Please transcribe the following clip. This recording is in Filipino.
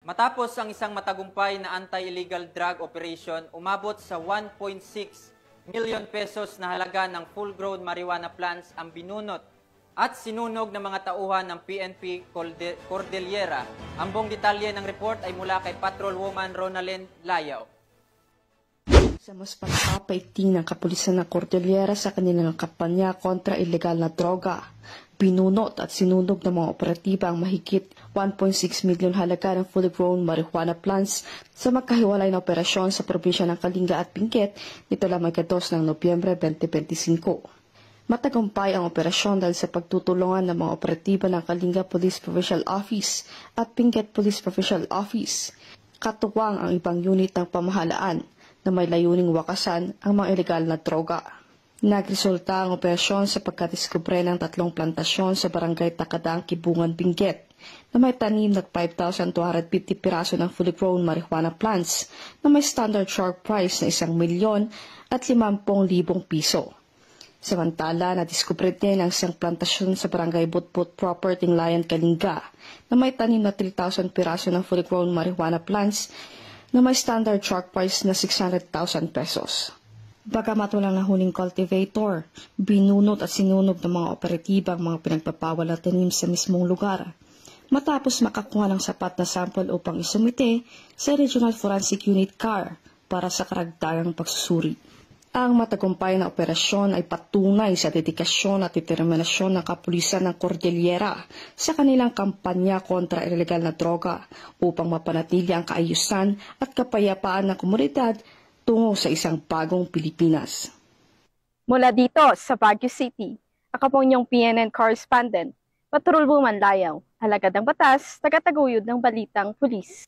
Matapos ang isang matagumpay na anti-illegal drug operation, umabot sa 1.6 million pesos na halaga ng full-grown marijuana plants ang binunot at sinunog ng mga tauhan ng PNP Cordillera. Ang buong detalye ng report ay mula kay Patrolwoman Ronalyn Layaw. Sa mas pagpapaigting ng kapulisan ng Cordillera sa kanilang kampanya kontra ilegal na droga, binunot at sinunog ng mga operatiba ang mahigit 1.6 milyon halaga ng fully grown marijuana plants sa magkahiwalay na operasyon sa probinsya ng Kalinga at Benguet nito lamang ika-2 ng Nobyembre 2025. Matagumpay ang operasyon dahil sa pagtutulungan ng mga operatiba ng Kalinga Police Provincial Office at Benguet Police Provincial Office. Katuwang ang ibang unit ng pamahalaan na may layuning wakasan ang mga ilegal na droga. Nagresulta ang operasyon sa pagkadiskubre ng 3 plantasyon sa barangay Takadang, Kibungan, Benguet na may tanim na 5,250 piraso ng fully grown marijuana plants na may standard sharp price na 1 milyon at 50,000 piso. Samantala, nadiskubre din ang isang plantasyon sa barangay Butbut Proper, Tinglayan, Kalinga na may tanim na 3,000 piraso ng fully grown marijuana plants na may standard sharp price na 600,000 pesos. Bagamat walang nahuling cultivator, binunot at sinunog ng mga operatiba ang mga pinagpapawal na tanim sa mismong lugar, matapos makakuha ng sapat na sample upang isumite sa Regional Forensic Unit CAR para sa karagdagang pagsusuri. Ang matagumpay na operasyon ay patunay sa dedikasyon at determinasyon ng kapulisan ng Cordillera sa kanilang kampanya kontra ilegal na droga upang mapanatili ang kaayusan at kapayapaan ng komunidad tungo sa isang bagong Pilipinas. Mula dito sa Baguio City, ako po inyong PNN correspondent, Patrolwoman Layaw, alagad ng batas, tagataguyod ng balitang pulis.